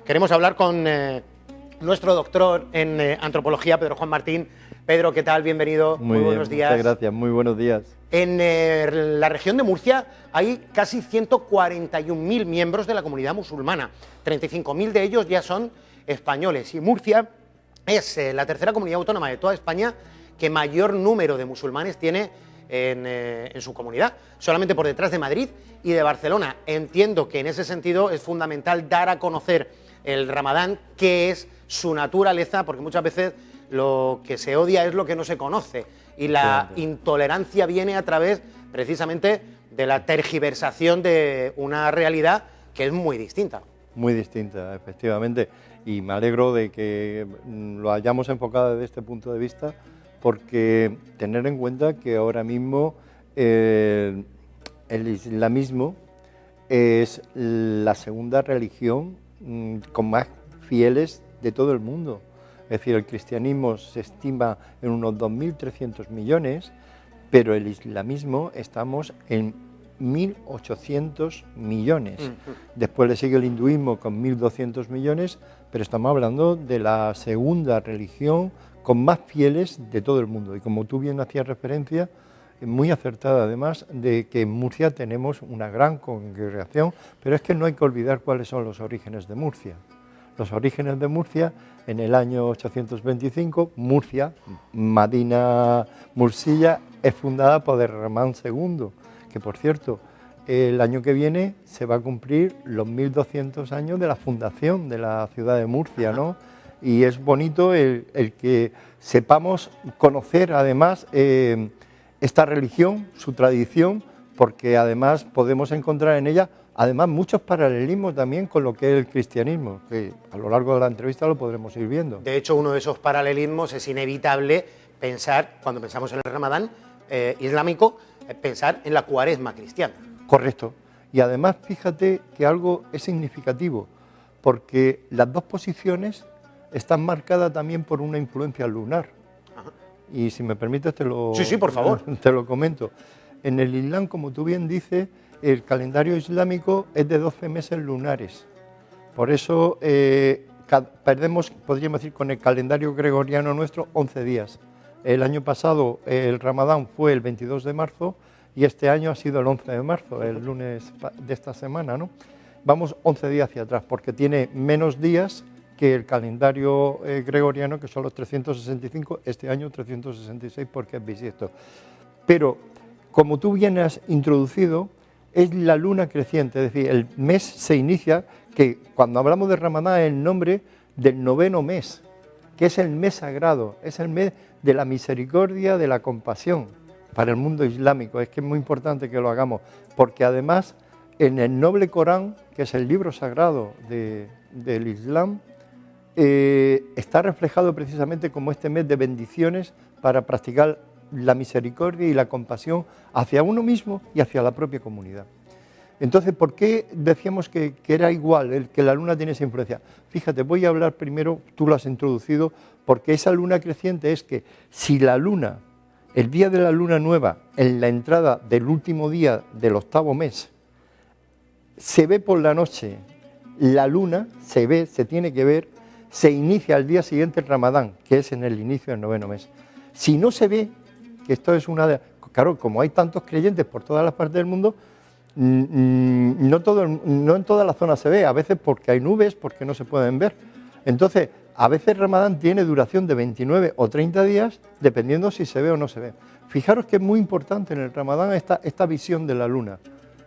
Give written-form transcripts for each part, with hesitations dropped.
Queremos hablar con nuestro doctor en antropología, Pedro Juan Martín. Pedro, ¿qué tal? Bienvenido. Muy bien, buenos días. Muchas gracias, muy buenos días. En la región de Murcia hay casi 141.000 miembros de la comunidad musulmana. 35.000 de ellos ya son españoles. Y Murcia es la tercera comunidad autónoma de toda España que mayor número de musulmanes tiene en su comunidad, solamente por detrás de Madrid y de Barcelona. Entiendo que en ese sentido es fundamental dar a conocer el Ramadán, qué es su naturaleza, porque muchas veces lo que se odia es lo que no se conoce, y la intolerancia viene a través precisamente de la tergiversación de una realidad que es muy distinta. Muy distinta, efectivamente, y me alegro de que lo hayamos enfocado desde este punto de vista, porque tener en cuenta que ahora mismo el islamismo es la segunda religión con más fieles de todo el mundo. Es decir, el cristianismo se estima en unos 2.300 millones, pero el islamismo estamos en 1.800 millones. Después le sigue el hinduismo con 1.200 millones, pero estamos hablando de la segunda religión con más fieles de todo el mundo. Y como tú bien hacías referencia, muy acertada además, de que en Murcia tenemos una gran congregación, pero es que no hay que olvidar cuáles son los orígenes de Murcia. Los orígenes de Murcia, en el año 825, Murcia, Madina Mursilla, es fundada por Ramán II, que por cierto, el año que viene se va a cumplir los 1.200 años de la fundación de la ciudad de Murcia, ¿no? Y es bonito el que sepamos conocer además esta religión, su tradición, porque además podemos encontrar en ella además muchos paralelismos también con lo que es el cristianismo, que a lo largo de la entrevista lo podremos ir viendo. De hecho, uno de esos paralelismos es inevitable pensar, cuando pensamos en el Ramadán islámico, pensar en la Cuaresma cristiana. Correcto. Y además fíjate que algo es significativo, porque las dos posiciones están marcadas también por una influencia lunar. Ajá. Y si me permites Sí, por favor. Te lo comento. En el Islam, como tú bien dices, el calendario islámico es de 12 meses lunares. Por eso perdemos, podríamos decir, con el calendario gregoriano nuestro, 11 días. El año pasado el Ramadán fue el 22 de marzo y este año ha sido el 11 de marzo, el lunes de esta semana, ¿no? Vamos 11 días hacia atrás porque tiene menos días que el calendario gregoriano, que son los 365, este año 366 porque es bisiesto. Pero, como tú bien has introducido, es la luna creciente, es decir, el mes se inicia, que cuando hablamos de Ramadán es el nombre del 9º mes, que es el mes sagrado, es el mes de la misericordia, de la compasión para el mundo islámico. Es que es muy importante que lo hagamos, porque además en el noble Corán, que es el libro sagrado del Islam, está reflejado precisamente como este mes de bendiciones para practicar la misericordia y la compasión hacia uno mismo y hacia la propia comunidad. Entonces, ¿por qué decíamos que era igual, que la luna tiene esa influencia? Fíjate, voy a hablar primero, tú lo has introducido, porque esa luna creciente es que si la luna, el día de la luna nueva, en la entrada del último día del 8º mes, se ve por la noche, la luna se ve, se tiene que ver, se inicia al día siguiente el Ramadán, que es en el inicio del 9º mes. Si no se ve, que esto es una de... Claro, como hay tantos creyentes por todas las partes del mundo, no en toda la zona se ve, a veces porque hay nubes, porque no se pueden ver. Entonces, a veces Ramadán tiene duración de 29 o 30 días, dependiendo si se ve o no se ve. Fijaros que es muy importante en el Ramadán esta visión de la luna,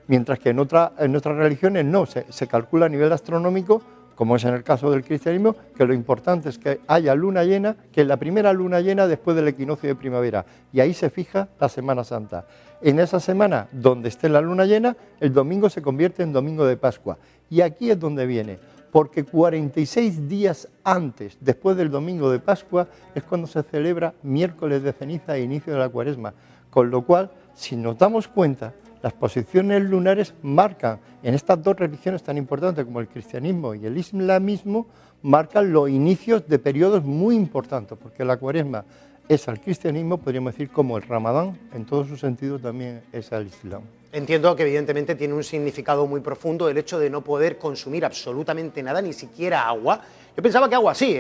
mientras que en otras religiones no, se calcula a nivel astronómico, como es en el caso del cristianismo, que lo importante es que haya luna llena, que es la primera luna llena después del equinoccio de primavera, y ahí se fija la Semana Santa. En esa semana donde esté la luna llena, el domingo se convierte en domingo de Pascua, y aquí es donde viene, porque 46 días antes, después del domingo de Pascua, es cuando se celebra miércoles de ceniza e inicio de la Cuaresma, con lo cual, si nos damos cuenta, las posiciones lunares marcan, en estas dos religiones tan importantes como el cristianismo y el islamismo, marcan los inicios de periodos muy importantes, porque la Cuaresma es al cristianismo, podríamos decir, como el Ramadán, en todo su sentido también es al Islam. Entiendo que evidentemente tiene un significado muy profundo el hecho de no poder consumir absolutamente nada, ni siquiera agua. Yo pensaba que agua sí,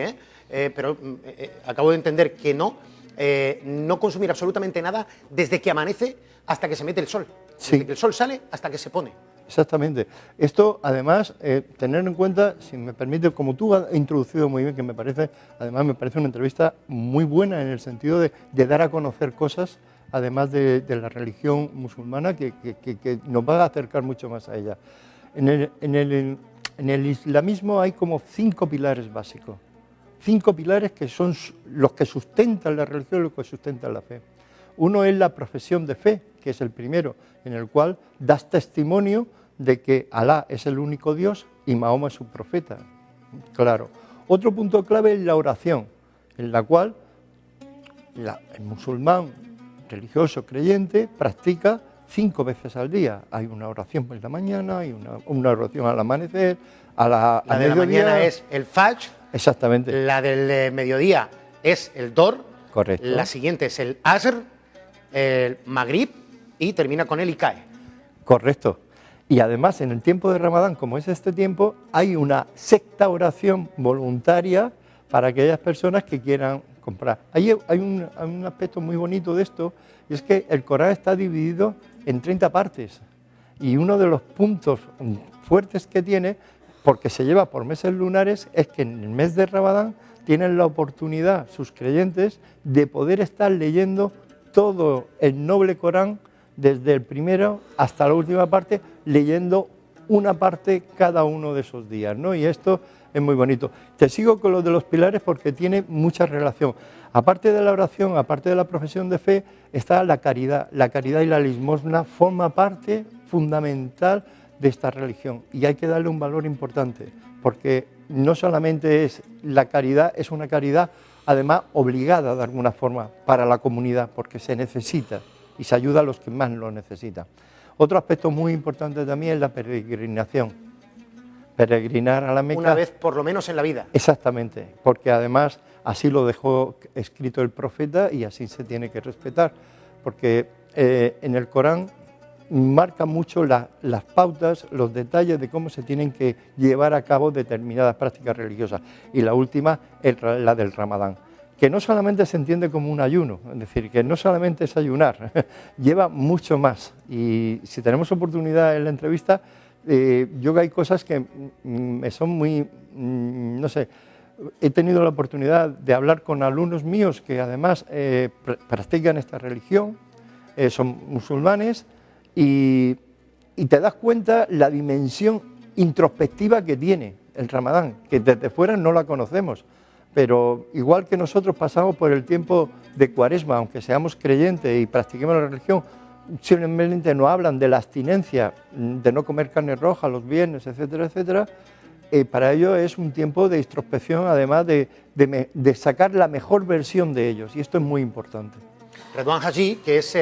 pero acabo de entender que no. No consumir absolutamente nada desde que amanece hasta que se mete el sol. Sí. Desde que el sol sale hasta que se pone. Exactamente. Esto, además, tener en cuenta, si me permite, como tú has introducido muy bien, que me parece una entrevista muy buena en el sentido de dar a conocer cosas, además de la religión musulmana, que nos va a acercar mucho más a ella. En el islamismo hay como 5 pilares básicos. 5 pilares que son los que sustentan la religión y los que sustentan la fe. Uno es la profesión de fe, que es el primero, en el cual das testimonio de que Alá es el único Dios y Mahoma es su profeta. Claro. Otro punto clave es la oración, en la cual el musulmán religioso creyente practica 5 veces al día. Hay una oración por la mañana, hay una oración al amanecer, la de la mañana es el Fajr. Exactamente. La del mediodía es el Dor. Correcto. La siguiente es el Asr, el Maghrib y termina con el Icae. Correcto. Y además en el tiempo de Ramadán, como es este tiempo, hay una sexta oración voluntaria para aquellas personas que quieran comprar. Hay un aspecto muy bonito de esto, y es que el Corán está dividido en 30 partes. Y uno de los puntos fuertes que tiene, porque se lleva por meses lunares, es que en el mes de Ramadán tienen la oportunidad, sus creyentes, de poder estar leyendo todo el noble Corán, desde el primero hasta la última parte, leyendo una parte cada uno de esos días, ¿no? Y esto es muy bonito. Te sigo con lo de los pilares porque tiene mucha relación. Aparte de la oración, aparte de la profesión de fe, está la caridad. La caridad y la limosna forma parte fundamental de esta religión y hay que darle un valor importante, porque no solamente es la caridad, es una caridad además obligada de alguna forma para la comunidad, porque se necesita y se ayuda a los que más lo necesitan. Otro aspecto muy importante también es la peregrinación. Peregrinar a la Meca. Una vez por lo menos en la vida. Exactamente, porque además así lo dejó escrito el profeta y así se tiene que respetar, porque en el Corán marca mucho las pautas, los detalles de cómo se tienen que llevar a cabo determinadas prácticas religiosas. Y la última es la del Ramadán, que no solamente se entiende como un ayuno, es decir, que no solamente es ayunar, lleva mucho más. Y si tenemos oportunidad en la entrevista, yo creo que hay cosas que me son muy, no sé, he tenido la oportunidad de hablar con alumnos míos que además practican esta religión, son musulmanes, y te das cuenta la dimensión introspectiva que tiene el Ramadán, que desde fuera no la conocemos. Pero igual que nosotros pasamos por el tiempo de Cuaresma, aunque seamos creyentes y practiquemos la religión, simplemente nos hablan de la abstinencia, de no comer carne roja los viernes, etcétera, etcétera. Para ellos es un tiempo de introspección, además de sacar la mejor versión de ellos, y esto es muy importante. Redouane Haji, que es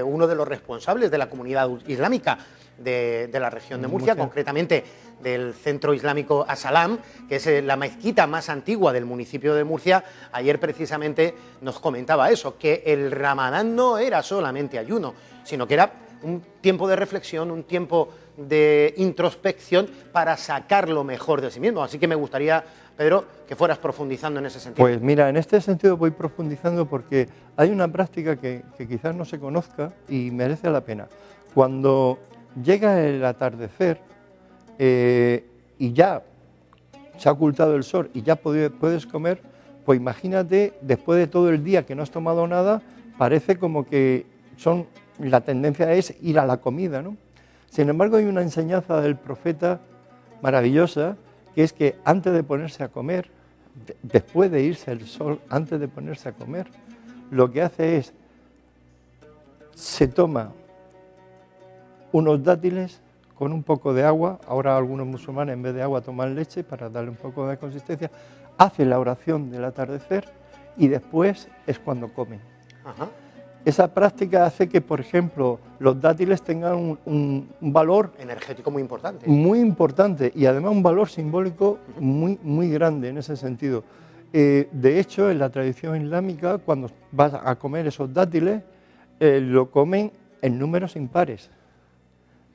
uno de los responsables de la comunidad islámica de la región de Murcia, concretamente del centro islámico As-Salam, que es la mezquita más antigua del municipio de Murcia. Ayer precisamente nos comentaba eso, que el Ramadán no era solamente ayuno, sino que era un tiempo de reflexión, un tiempo de introspección para sacar lo mejor de sí mismo. Así que me gustaría, Pedro, que fueras profundizando en ese sentido. Pues mira, en este sentido voy profundizando porque hay una práctica que quizás no se conozca y merece la pena. Cuando llega el atardecer y ya se ha ocultado el sol y ya puedes comer, pues imagínate, después de todo el día que no has tomado nada, parece como que la tendencia es ir a la comida, ¿no? Sin embargo, hay una enseñanza del profeta maravillosa, que es que antes de ponerse a comer, después de irse el sol, antes de ponerse a comer, lo que hace es, se toma unos dátiles con un poco de agua, ahora algunos musulmanes en vez de agua toman leche para darle un poco de consistencia, hacen la oración del atardecer y después es cuando comen. Ajá. Esa práctica hace que, por ejemplo, los dátiles tengan un valor energético muy importante. Muy importante y además un valor simbólico muy, muy grande en ese sentido. De hecho, en la tradición islámica, cuando vas a comer esos dátiles, lo comen en números impares.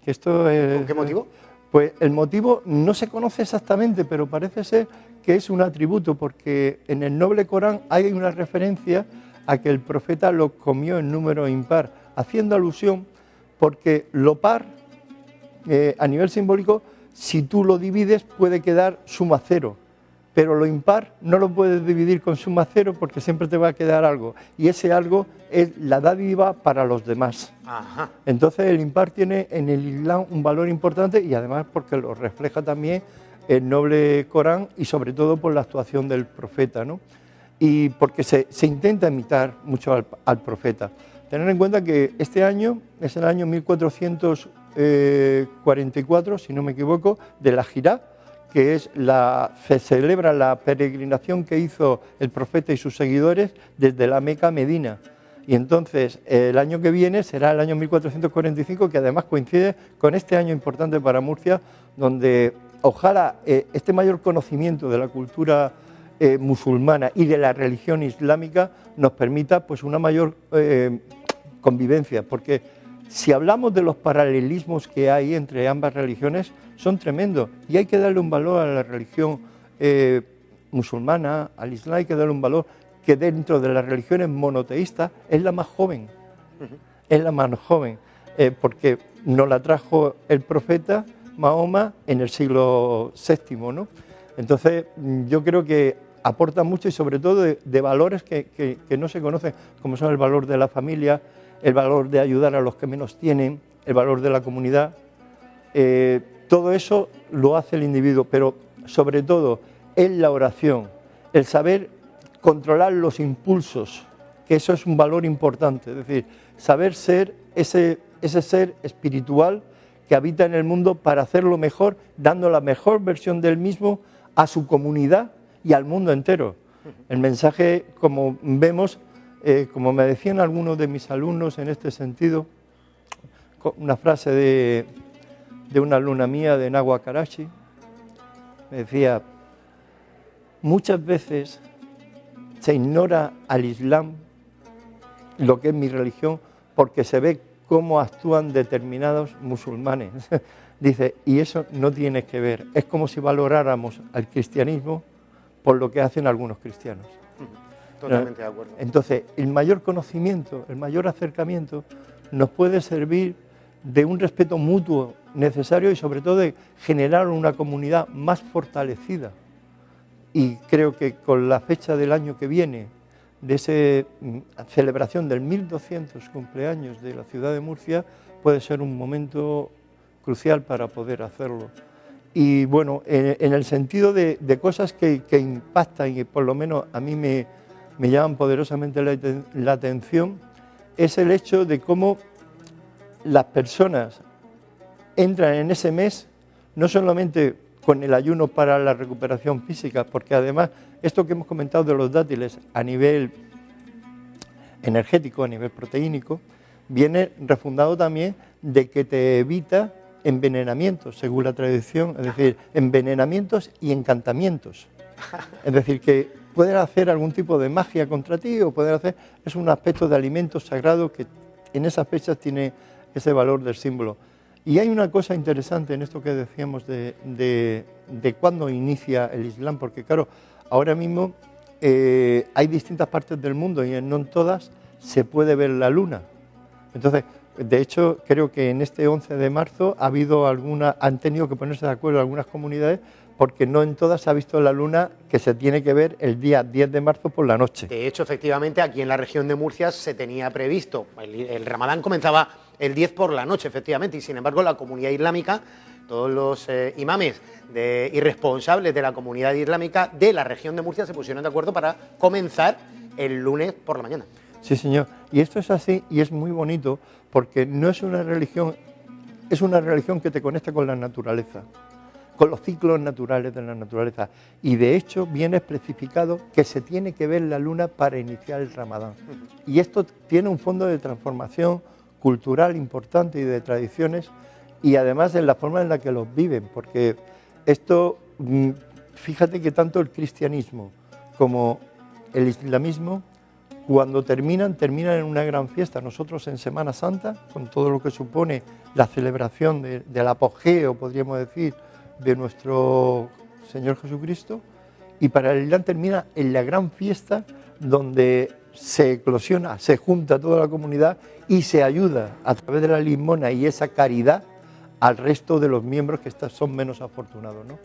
¿Con qué motivo? Pues el motivo no se conoce exactamente, pero parece ser que es un atributo, porque en el noble Corán hay una referencia a que el profeta lo comió en número impar, haciendo alusión porque lo par, a nivel simbólico, si tú lo divides puede quedar suma cero, pero lo impar no lo puedes dividir con suma cero porque siempre te va a quedar algo, y ese algo es la dádiva para los demás. Ajá. Entonces el impar tiene en el Islam un valor importante, y además porque lo refleja también el noble Corán y sobre todo por la actuación del profeta, ¿no? Y porque se intenta imitar mucho al profeta. Tener en cuenta que este año es el año 1444, si no me equivoco, de la Jirá, que se celebra la peregrinación que hizo el profeta y sus seguidores desde la Meca a Medina. Y entonces el año que viene será el año 1445, que además coincide con este año importante para Murcia, donde ojalá este mayor conocimiento de la cultura musulmana y de la religión islámica nos permita pues una mayor convivencia, porque si hablamos de los paralelismos que hay entre ambas religiones, son tremendos, y hay que darle un valor a la religión musulmana, al Islam hay que darle un valor que dentro de las religiones monoteístas es la más joven, es la más joven, porque nos la trajo el profeta Mahoma en el siglo VII, ¿no? Entonces yo creo que aporta mucho, y sobre todo de valores que no se conocen, como son el valor de la familia, el valor de ayudar a los que menos tienen, el valor de la comunidad. Todo eso lo hace el individuo, pero sobre todo es la oración, el saber controlar los impulsos, que eso es un valor importante, es decir, saber ser ese ser espiritual que habita en el mundo para hacerlo mejor, dando la mejor versión del mismo a su comunidad y al mundo entero. El mensaje, como vemos, como me decían algunos de mis alumnos en este sentido, una frase de una alumna mía de Nagua Karachi, me decía: muchas veces se ignora al Islam, lo que es mi religión, porque se ve cómo actúan determinados musulmanes. Dice, y eso no tiene que ver, es como si valoráramos al cristianismo por lo que hacen algunos cristianos. Totalmente de acuerdo. Entonces, el mayor conocimiento, el mayor acercamiento nos puede servir de un respeto mutuo necesario, y sobre todo de generar una comunidad más fortalecida. Y creo que con la fecha del año que viene, de esa celebración del 1200 cumpleaños de la ciudad de Murcia, puede ser un momento crucial para poder hacerlo. Y bueno, en el sentido de cosas que impactan y que por lo menos a mí me llaman poderosamente la atención, es el hecho de cómo las personas entran en ese mes no solamente con el ayuno para la recuperación física, porque además esto que hemos comentado de los dátiles a nivel energético, a nivel proteínico, viene refundado también de que te evita envenenamientos, según la tradición, es decir, envenenamientos y encantamientos. Es decir, que pueden hacer algún tipo de magia contra ti, o pueden hacer, es un aspecto de alimento sagrado que en esas fechas tiene ese valor del símbolo. Y hay una cosa interesante en esto que decíamos de cuándo inicia el Islam, porque claro, ahora mismo hay distintas partes del mundo y no en todas se puede ver la luna. Entonces, de hecho, creo que en este 11 de marzo han tenido que ponerse de acuerdo algunas comunidades, porque no en todas se ha visto la luna, que se tiene que ver el día 10 de marzo por la noche. De hecho, efectivamente, aquí en la región de Murcia se tenía previsto, el Ramadán comenzaba el 10 por la noche, efectivamente, y sin embargo la comunidad islámica, todos los imames y responsables de la comunidad islámica de la región de Murcia se pusieron de acuerdo para comenzar el lunes por la mañana. Sí, señor, y esto es así y es muy bonito, porque no es una religión, es una religión que te conecta con la naturaleza, con los ciclos naturales de la naturaleza, y de hecho viene especificado que se tiene que ver la luna para iniciar el Ramadán. Y esto tiene un fondo de transformación cultural importante y de tradiciones, y además en la forma en la que los viven, porque esto, fíjate que tanto el cristianismo como el islamismo Cuando terminan en una gran fiesta. Nosotros en Semana Santa, con todo lo que supone la celebración del apogeo, podríamos decir, de nuestro Señor Jesucristo, y para el Islam termina en la gran fiesta donde se eclosiona, se junta toda la comunidad y se ayuda a través de la limosna y esa caridad al resto de los miembros que son menos afortunados, ¿no?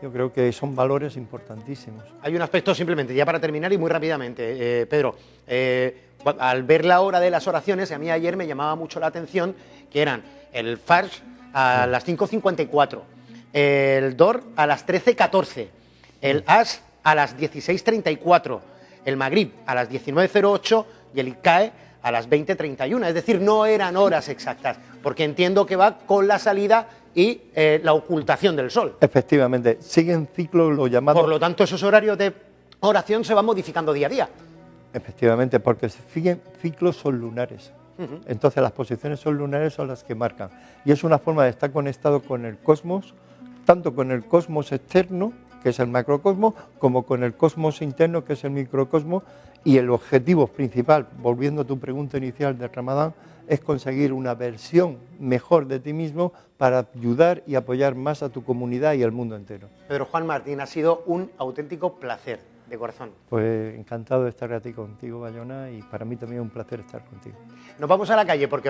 Yo creo que son valores importantísimos. Hay un aspecto simplemente, ya para terminar y muy rápidamente, Pedro, al ver la hora de las oraciones, a mí ayer me llamaba mucho la atención que eran el Fajr a las 5:54, el Dor a las 13:14, el Asr a las 16:34, el Magrib a las 19:08 y el Ishae a las 20:31, es decir, no eran horas exactas, porque entiendo que va con la salida y la ocultación del sol. Efectivamente, siguen ciclos los llamados... Por lo tanto, esos horarios de oración se van modificando día a día. Efectivamente, porque siguen ciclos son lunares. Entonces las posiciones son lunares, son las que marcan. Y es una forma de estar conectado con el cosmos, tanto con el cosmos externo, que es el macrocosmos, como con el cosmos interno, que es el microcosmos. Y el objetivo principal, volviendo a tu pregunta inicial del Ramadán, es conseguir una versión mejor de ti mismo para ayudar y apoyar más a tu comunidad y al mundo entero. Pedro Juan Martín, ha sido un auténtico placer, de corazón. Pues encantado de estar aquí contigo, Bayona, y para mí también es un placer estar contigo. Nos vamos a la calle porque